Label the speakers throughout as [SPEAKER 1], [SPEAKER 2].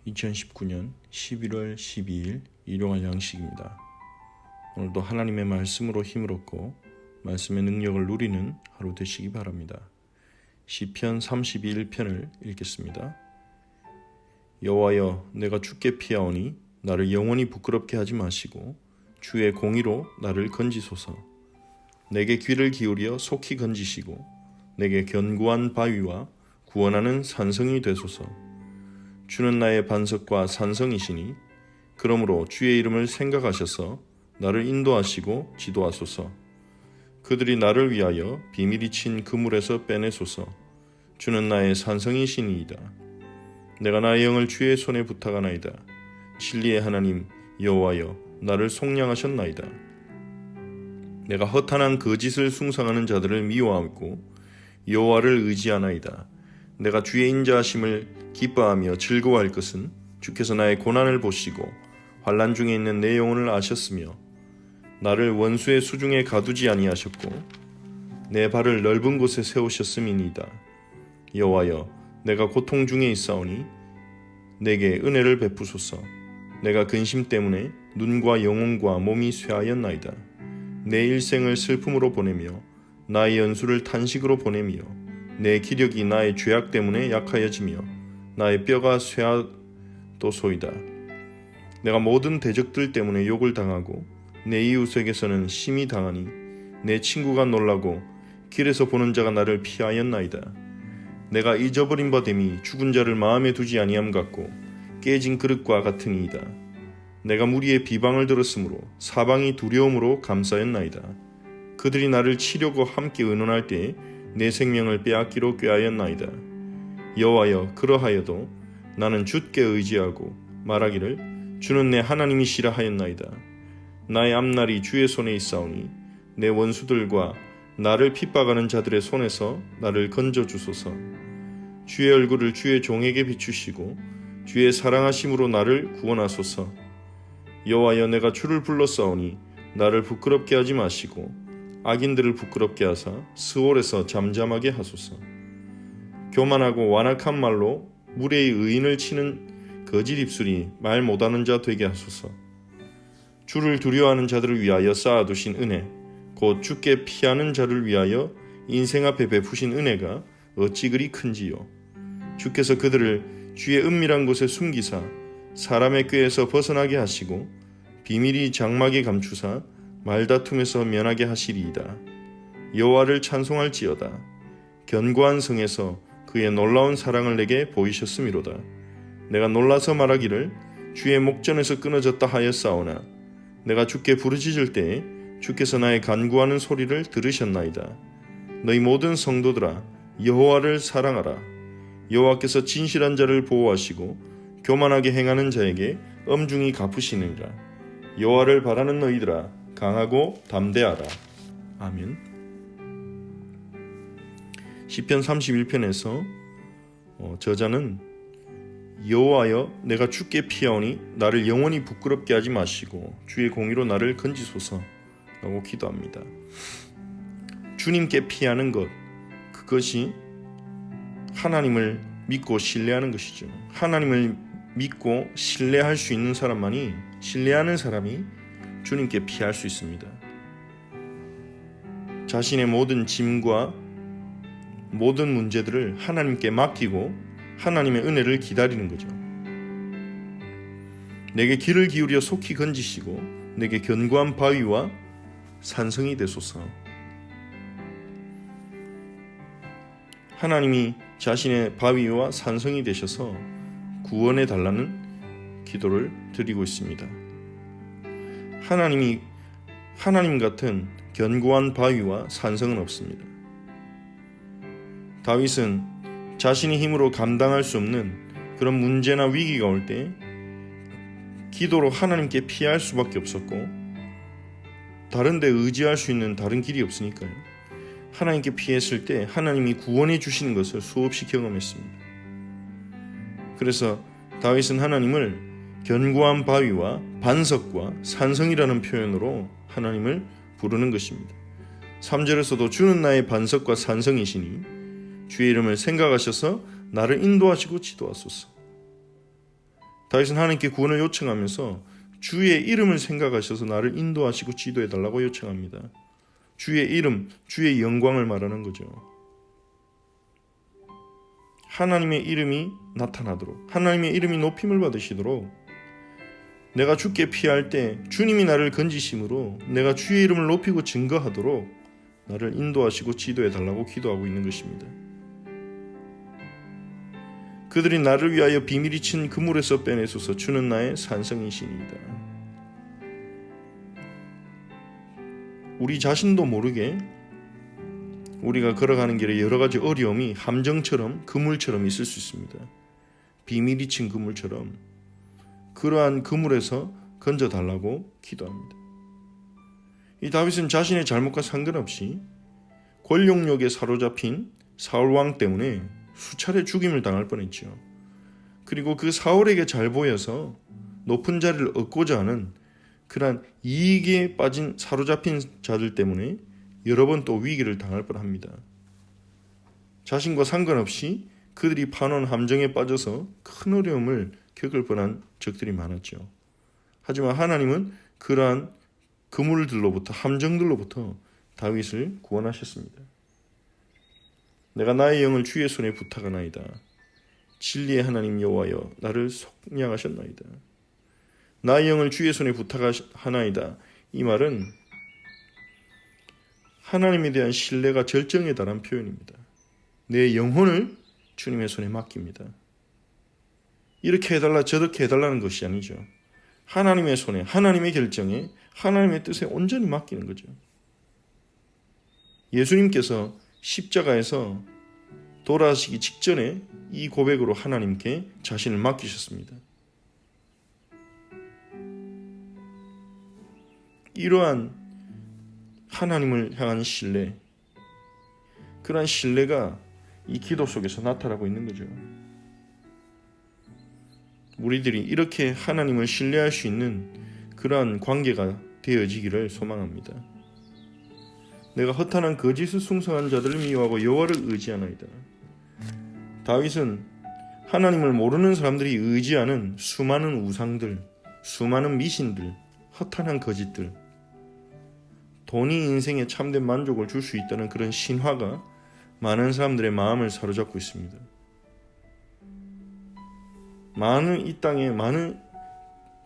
[SPEAKER 1] 2019년 11월 12일 일용할 양식입니다. 오늘도 하나님의 말씀으로 힘을 얻고 말씀의 능력을 누리는 하루 되시기 바랍니다. 시편 32편을 읽겠습니다. 여호와여, 내가 주께 피하오니 나를 영원히 부끄럽게 하지 마시고 주의 공의로 나를 건지소서. 내게 귀를 기울여 속히 건지시고 내게 견고한 바위와 구원하는 산성이 되소서. 주는 나의 반석과 산성이시니 그러므로 주의 이름을 생각하셔서 나를 인도하시고 지도하소서. 그들이 나를 위하여 비밀이 친 그물에서 빼내소서. 주는 나의 산성이시니이다. 내가 나의 영을 주의 손에 부탁하나이다. 진리의 하나님 여호와여, 나를 속량하셨나이다. 내가 허탄한 거짓을 숭상하는 자들을 미워하고 여호와를 의지하나이다. 내가 주의 인자하심을 기뻐하며 즐거워할 것은 주께서 나의 고난을 보시고 환난 중에 있는 내 영혼을 아셨으며 나를 원수의 수중에 가두지 아니하셨고 내 발을 넓은 곳에 세우셨음이니이다. 여호와여, 내가 고통 중에 있사오니 내게 은혜를 베푸소서. 내가 근심 때문에 눈과 영혼과 몸이 쇠하였나이다. 내 일생을 슬픔으로 보내며 나의 연수를 탄식으로 보내며 내 기력이 나의 죄악 때문에 약하여지며 나의 뼈가 쇠하도소이다. 내가 모든 대적들 때문에 욕을 당하고 내 이웃에게서는 심히 당하니 내 친구가 놀라고 길에서 보는 자가 나를 피하였나이다. 내가 잊어버린 바 됨이 죽은 자를 마음에 두지 아니함 같고 깨진 그릇과 같으니이다. 내가 무리의 비방을 들었으므로 사방이 두려움으로 감싸였나이다. 그들이 나를 치려고 함께 의논할 때에 내 생명을 빼앗기로 꾀하였나이다. 여호와여, 그러하여도 나는 주께 의지하고 말하기를 주는 내 하나님이시라 하였나이다. 나의 앞날이 주의 손에 있사오니 내 원수들과 나를 핍박하는 자들의 손에서 나를 건져주소서. 주의 얼굴을 주의 종에게 비추시고 주의 사랑하심으로 나를 구원하소서. 여호와여, 내가 주를 불렀사오니 나를 부끄럽게 하지 마시고 악인들을 부끄럽게 하사 스올에서 잠잠하게 하소서. 교만하고 완악한 말로 무례히 의인을 치는 거짓 입술이 말 못하는 자 되게 하소서. 주를 두려워하는 자들을 위하여 쌓아두신 은혜, 곧 주께 피하는 자를 위하여 인생 앞에 베푸신 은혜가 어찌 그리 큰지요. 주께서 그들을 주의 은밀한 곳에 숨기사 사람의 꾀에서 벗어나게 하시고 비밀이 장막에 감추사 말다툼에서 면하게 하시리이다. 여호와를 찬송할지어다. 견고한 성에서 그의 놀라운 사랑을 내게 보이셨음이로다. 내가 놀라서 말하기를 주의 목전에서 끊어졌다 하였사오나 내가 주께 부르짖을 때에 주께서 나의 간구하는 소리를 들으셨나이다. 너희 모든 성도들아, 여호와를 사랑하라. 여호와께서 진실한 자를 보호하시고 교만하게 행하는 자에게 엄중히 갚으시느니라. 여호와를 바라는 너희들아, 강하고 담대하라. 아멘. 시편 31편에서 저자는 여호와여, 내가 주께 피하오니 나를 영원히 부끄럽게 하지 마시고 주의 공의로 나를 건지소서 라고 기도합니다. 주님께 피하는 것, 그것이 하나님을 믿고 신뢰하는 것이죠. 하나님을 믿고 신뢰할 수 있는 사람만이, 신뢰하는 사람이 주님께 피할 수 있습니다. 자신의 모든 짐과 모든 문제들을 하나님께 맡기고 하나님의 은혜를 기다리는 거죠. 내게 귀를 기울여 속히 건지시고 내게 견고한 바위와 산성이 되소서. 하나님이 자신의 바위와 산성이 되셔서 구원해 달라는 기도를 드리고 있습니다. 하나님 같은 견고한 바위와 산성은 없습니다. 다윗은 자신의 힘으로 감당할 수 없는 그런 문제나 위기가 올 때 기도로 하나님께 피할 수밖에 없었고 다른 데 의지할 수 있는 다른 길이 없으니까요. 하나님께 피했을 때 하나님이 구원해 주시는 것을 수없이 경험했습니다. 그래서 다윗은 하나님을 견고한 바위와 반석과 산성이라는 표현으로 하나님을 부르는 것입니다. 3절에서도 주는 나의 반석과 산성이시니 주의 이름을 생각하셔서 나를 인도하시고 지도하소서. 다윗은 하나님께 구원을 요청하면서 주의 이름을 생각하셔서 나를 인도하시고 지도해달라고 요청합니다. 주의 이름, 주의 영광을 말하는 거죠. 하나님의 이름이 나타나도록, 하나님의 이름이 높임을 받으시도록, 내가 죽게 피할 때 주님이 나를 건지심으로 내가 주의 이름을 높이고 증거하도록 나를 인도하시고 지도해달라고 기도하고 있는 것입니다. 그들이 나를 위하여 비밀이 친 그물에서 빼내소서. 주는 나의 산성이시니이다. 우리 자신도 모르게 우리가 걸어가는 길에 여러 가지 어려움이 함정처럼 그물처럼 있을 수 있습니다. 비밀이 친 그물처럼 그러한 그물에서 건져달라고 기도합니다. 이 다윗은 자신의 잘못과 상관없이 권력욕에 사로잡힌 사울 왕 때문에 수차례 죽임을 당할 뻔했죠. 그리고 그 사울에게 잘 보여서 높은 자리를 얻고자 하는 그러한 이익에 빠진 사로잡힌 자들 때문에 여러 번 또 위기를 당할 뻔합니다. 자신과 상관없이 그들이 파놓은 함정에 빠져서 큰 어려움을 겪을 뻔한 적들이 많았죠. 하지만 하나님은 그러한 그물들로부터, 함정들로부터 다윗을 구원하셨습니다. 내가 나의 영을 주의 손에 부탁하나이다. 진리의 하나님 여호와여 나를 속량하셨나이다. 나의 영을 주의 손에 부탁하나이다. 이 말은 하나님에 대한 신뢰가 절정에 달한 표현입니다. 내 영혼을 주님의 손에 맡깁니다. 이렇게 해달라 저렇게 해달라는 것이 아니죠. 하나님의 손에, 하나님의 결정에, 하나님의 뜻에 온전히 맡기는 거죠. 예수님께서 십자가에서 돌아가시기 직전에 이 고백으로 하나님께 자신을 맡기셨습니다. 이러한 하나님을 향한 신뢰, 그러한 신뢰가 이 기도 속에서 나타나고 있는 거죠. 우리들이 이렇게 하나님을 신뢰할 수 있는 그러한 관계가 되어지기를 소망합니다. 내가 허탄한 거짓을 숭상한 자들을 미워하고 여호와를 의지하나이다. 다윗은 하나님을 모르는 사람들이 의지하는 수많은 우상들, 수많은 미신들, 허탄한 거짓들, 돈이 인생에 참된 만족을 줄 수 있다는 그런 신화가 많은 사람들의 마음을 사로잡고 있습니다. 많은 이 땅에 많은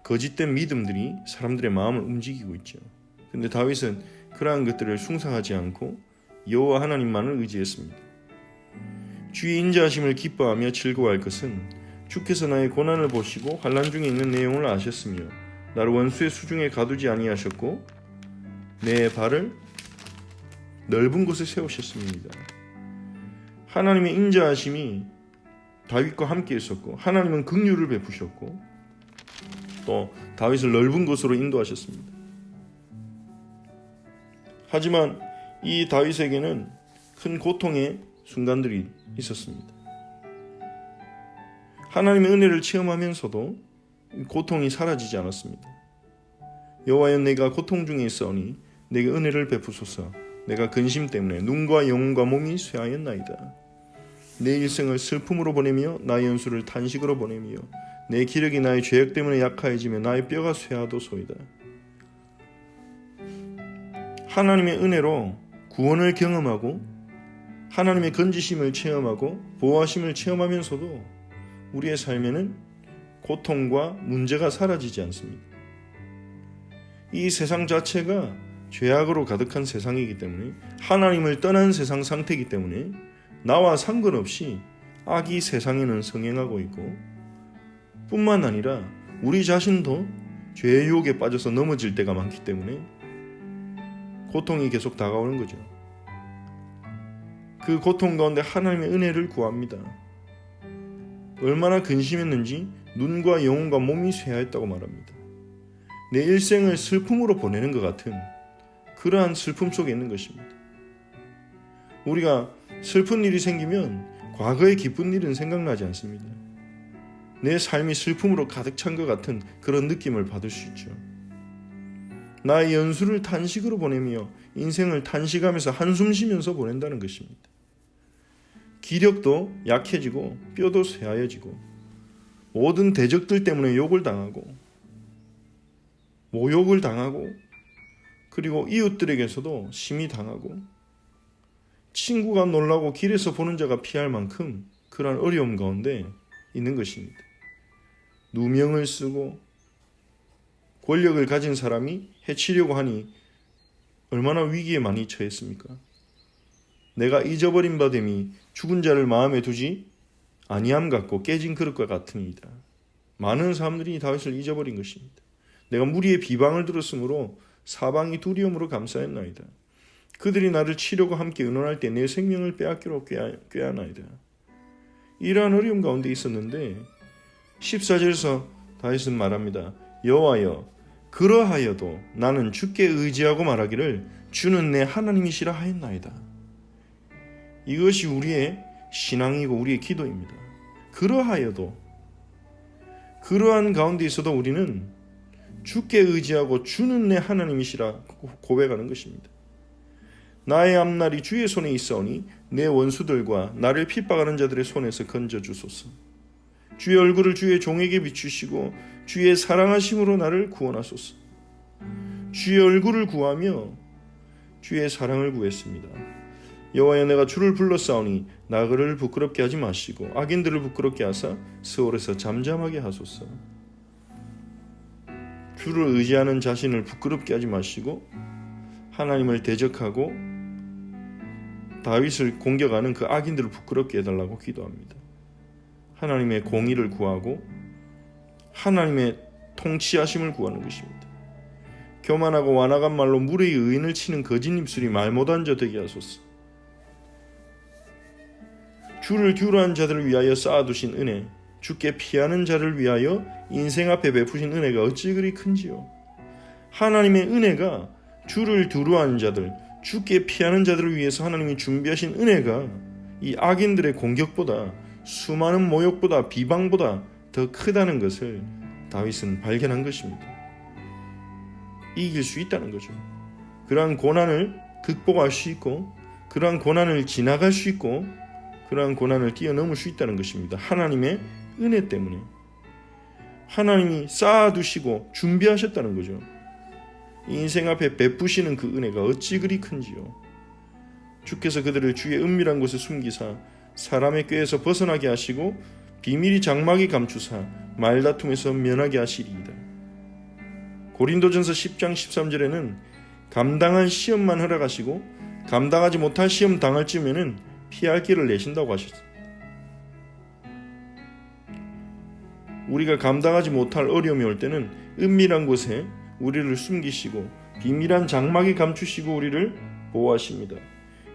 [SPEAKER 1] 거짓된 믿음들이 사람들의 마음을 움직이고 있죠. 그런데 다윗은 그러한 것들을 숭상하지 않고 여호와 하나님만을 의지했습니다. 주의 인자하심을 기뻐하며 즐거워할 것은 주께서 나의 고난을 보시고 환난 중에 있는 내용을 아셨으며 나를 원수의 수중에 가두지 아니하셨고 내 발을 넓은 곳에 세우셨습니다. 하나님의 인자하심이 다윗과 함께 있었고 하나님은 긍휼을 베푸셨고 또 다윗을 넓은 곳으로 인도하셨습니다. 하지만 이 다윗에게는 큰 고통의 순간들이 있었습니다. 하나님의 은혜를 체험하면서도 고통이 사라지지 않았습니다. 여호와여 내가 고통 중에 있사오니 내게 은혜를 베푸소서. 내가 근심 때문에 눈과 영과 몸이 쇠하였나이다. 내 일생을 슬픔으로 보내며 나의 연수를 탄식으로 보내며 내 기력이 나의 죄악 때문에 약하여지며 나의 뼈가 쇠하도소이다. 하나님의 은혜로 구원을 경험하고 하나님의 건지심을 체험하고 보호하심을 체험하면서도 우리의 삶에는 고통과 문제가 사라지지 않습니다. 이 세상 자체가 죄악으로 가득한 세상이기 때문에 하나님을 떠난 세상 상태이기 때문에 나와 상관없이 악이 세상에는 성행하고 있고 뿐만 아니라 우리 자신도 죄의 유혹에 빠져서 넘어질 때가 많기 때문에 고통이 계속 다가오는 거죠. 그 고통 가운데 하나님의 은혜를 구합니다. 얼마나 근심했는지 눈과 영혼과 몸이 쇠하였다고 말합니다. 내 일생을 슬픔으로 보내는 것 같은 그러한 슬픔 속에 있는 것입니다. 우리가 슬픈 일이 생기면 과거의 기쁜 일은 생각나지 않습니다. 내 삶이 슬픔으로 가득 찬 것 같은 그런 느낌을 받을 수 있죠. 나의 연수를 탄식으로 보내며 인생을 탄식하면서 한숨 쉬면서 보낸다는 것입니다. 기력도 약해지고 뼈도 쇠하여지고 모든 대적들 때문에 욕을 당하고 모욕을 당하고 그리고 이웃들에게서도 심히 당하고 친구가 놀라고 길에서 보는 자가 피할 만큼 그러한 어려움 가운데 있는 것입니다. 누명을 쓰고 권력을 가진 사람이 해치려고 하니 얼마나 위기에 많이 처했습니까? 내가 잊어버린 바 됨이 죽은 자를 마음에 두지 아니함 같고 깨진 그릇과 같으니이다. 많은 사람들이 다윗을 잊어버린 것입니다. 내가 무리의 비방을 들었으므로 사방이 두려움으로 감싸였나이다. 그들이 나를 치려고 함께 의논할 때 내 생명을 빼앗기로 꾀하나이다. 이러한 어려움 가운데 있었는데 14절에서 다윗은 말합니다. 여호와여, 그러하여도 나는 주께 의지하고 말하기를 주는 내 하나님이시라 하였나이다. 이것이 우리의 신앙이고 우리의 기도입니다. 그러하여도 그러한 가운데 있어도 우리는 주께 의지하고 주는 내 하나님이시라 고백하는 것입니다. 나의 앞날이 주의 손에 있사오니 내 원수들과 나를 핍박하는 자들의 손에서 건져주소서. 주의 얼굴을 주의 종에게 비추시고 주의 사랑하심으로 나를 구원하소서. 주의 얼굴을 구하며 주의 사랑을 구했습니다. 여호와여, 내가 주를 불렀사오니 나그를 부끄럽게 하지 마시고 악인들을 부끄럽게 하사 스올에서 잠잠하게 하소서. 주를 의지하는 자신을 부끄럽게 하지 마시고 하나님을 대적하고 다윗을 공격하는 그 악인들을 부끄럽게 해달라고 기도합니다. 하나님의 공의를 구하고 하나님의 통치하심을 구하는 것입니다. 교만하고 완악한 말로 무례히 의인을 치는 거짓 입술이 말 못한 자 되게 하소서. 주를 두려워하는 자들을 위하여 쌓아두신 은혜, 주께 피하는 자를 위하여 인생 앞에 베푸신 은혜가 어찌 그리 큰지요. 하나님의 은혜가 주를 두려워하는 자들, 주께 피하는 자들을 위해서 하나님이 준비하신 은혜가 이 악인들의 공격보다, 수많은 모욕보다, 비방보다 더 크다는 것을 다윗은 발견한 것입니다. 이길 수 있다는 거죠. 그러한 고난을 극복할 수 있고 그러한 고난을 지나갈 수 있고 그러한 고난을 뛰어넘을 수 있다는 것입니다. 하나님의 은혜 때문에 하나님이 쌓아두시고 준비하셨다는 거죠. 인생 앞에 베푸시는 그 은혜가 어찌 그리 큰지요. 주께서 그들을 주의 은밀한 곳에 숨기사 사람의 꾀에서 벗어나게 하시고 비밀이 장막이 감추사 말다툼에서 면하게 하시리이다. 고린도전서 10장 13절에는 감당한 시험만 허락하시고 감당하지 못할 시험 당할 쯤에는 피할 길을 내신다고 하셨습니다. 우리가 감당하지 못할 어려움이 올 때는 은밀한 곳에 우리를 숨기시고 비밀한 장막이 감추시고 우리를 보호하십니다.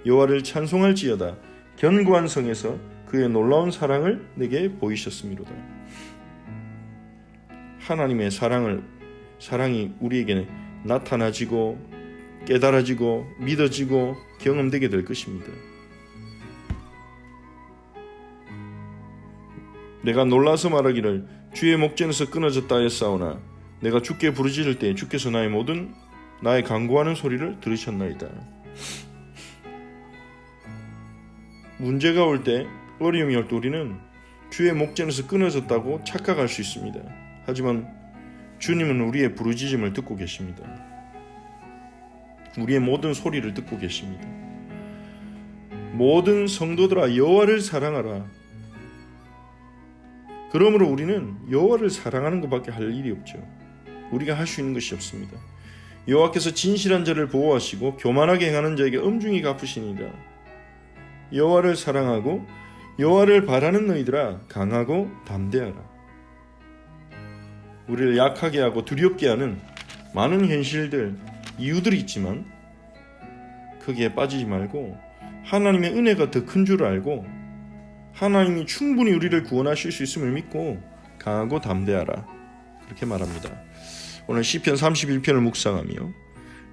[SPEAKER 1] 여호와를 찬송할지어다. 견고한 성에서 그의 놀라운 사랑을 내게 보이셨음이로다. 하나님의 사랑이 우리에게 나타나지고 깨달아지고 믿어지고 경험되게 될 것입니다. 내가 놀라서 말하기를 주의 목전에서 끊어졌다 하였사오나 내가 주께 부르짖을 때 주께서 나의 간구하는 소리를 들으셨나이다. 문제가 올 때, 어려움이 올 때 우리는 주의 목전에서 끊어졌다고 착각할 수 있습니다. 하지만 주님은 우리의 부르짖음을 듣고 계십니다. 우리의 모든 소리를 듣고 계십니다. 모든 성도들아 여호와를 사랑하라. 그러므로 우리는 여호와를 사랑하는 것밖에 할 일이 없죠. 우리가 할 수 있는 것이 없습니다. 여호와께서 진실한 자를 보호하시고 교만하게 행하는 자에게 엄중히 갚으시니라. 여호와를 사랑하고 여호와를 바라는 너희들아 강하고 담대하라. 우리를 약하게 하고 두렵게 하는 많은 현실들, 이유들이 있지만 거기에 빠지지 말고 하나님의 은혜가 더 큰 줄 알고 하나님이 충분히 우리를 구원하실 수 있음을 믿고 강하고 담대하라. 그렇게 말합니다. 오늘 시편 31편을 묵상하며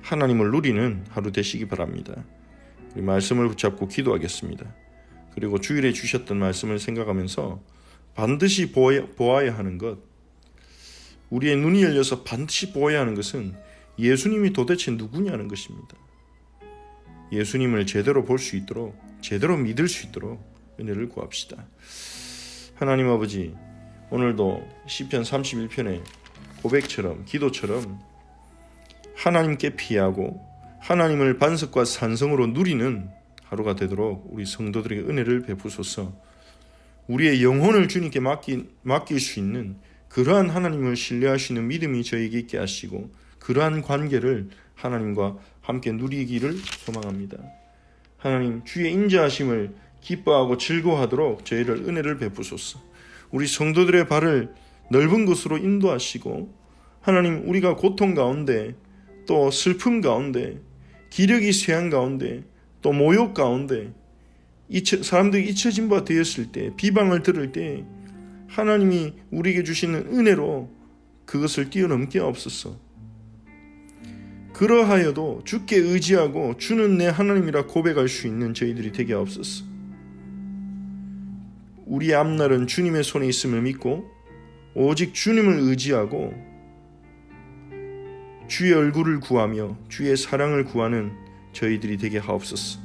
[SPEAKER 1] 하나님을 누리는 하루 되시기 바랍니다. 우리 말씀을 붙잡고 기도하겠습니다. 그리고 주일에 주셨던 말씀을 생각하면서 반드시 보아야 하는 것, 우리의 눈이 열려서 반드시 보아야 하는 것은 예수님이 도대체 누구냐는 것입니다. 예수님을 제대로 볼 수 있도록, 제대로 믿을 수 있도록 은혜를 구합시다. 하나님 아버지, 오늘도 시편 31편의 고백처럼 기도처럼 하나님께 피하고 하나님을 반석과 산성으로 누리는 하루가 되도록 우리 성도들에게 은혜를 베푸소서. 우리의 영혼을 주님께 맡길 수 있는 그러한 하나님을 신뢰할 수 있는 믿음이 저에게 있게 하시고 그러한 관계를 하나님과 함께 누리기를 소망합니다. 하나님, 주의 인자하심을 기뻐하고 즐거워하도록 저희를 은혜를 베푸소서. 우리 성도들의 발을 넓은 곳으로 인도하시고 하나님, 우리가 고통 가운데 또 슬픔 가운데 기력이 쇠한 가운데 또 모욕 가운데 사람들이 잊혀진 바 되었을 때 비방을 들을 때 하나님이 우리에게 주시는 은혜로 그것을 뛰어넘게 없소서. 그러하여도 주께 의지하고 주는 내 하나님이라 고백할 수 있는 저희들이 되게 없소서. 우리의 앞날은 주님의 손에 있음을 믿고 오직 주님을 의지하고 주의 얼굴을 구하며 주의 사랑을 구하는 저희들이 되게 하옵소서.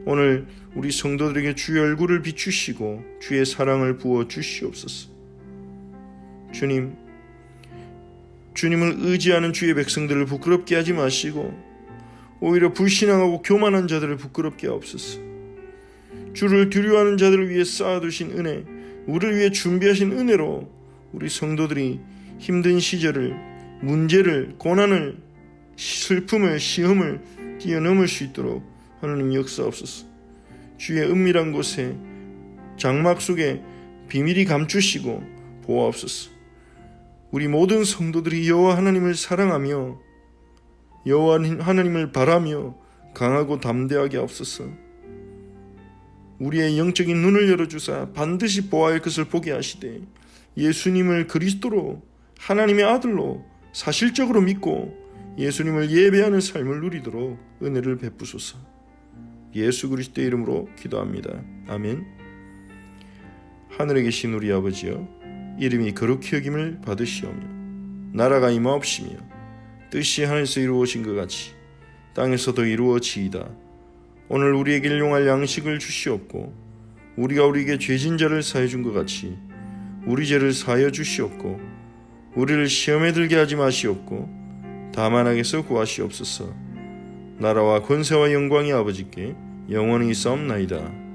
[SPEAKER 1] 오늘 우리 성도들에게 주의 얼굴을 비추시고 주의 사랑을 부어 주시옵소서. 주님을 의지하는 주의 백성들을 부끄럽게 하지 마시고 오히려 불신앙하고 교만한 자들을 부끄럽게 하옵소서. 주를 두려워하는 자들을 위해 쌓아두신 은혜, 우리를 위해 준비하신 은혜로 우리 성도들이 힘든 시절을, 문제를, 고난을, 슬픔을, 시험을 뛰어넘을 수 있도록 하나님 역사옵소서. 주의 은밀한 곳에 장막 속에 비밀이 감추시고 보호하옵소서. 우리 모든 성도들이 여호와 하나님을 사랑하며 여호와 하나님을 바라며 강하고 담대하게 하옵소서. 우리의 영적인 눈을 열어주사 반드시 보아야 할 것을 보게 하시되 예수님을 그리스도로 하나님의 아들로 사실적으로 믿고 예수님을 예배하는 삶을 누리도록 은혜를 베푸소서. 예수 그리스도의 이름으로 기도합니다. 아멘. 하늘에 계신 우리 아버지여, 이름이 거룩히 여김을 받으시오며 나라가 임하옵시며 뜻이 하늘에서 이루어진 것 같이 땅에서도 이루어지이다. 오늘 우리에게 일용할 양식을 주시옵고 우리가 우리에게 죄진 자를 사해 준 것 같이 우리 죄를 사하여 주시옵고 우리를 시험에 들게 하지 마시옵고 다만 악에서 구하시옵소서. 나라와 권세와 영광이 아버지께 영원히 있사옵나이다.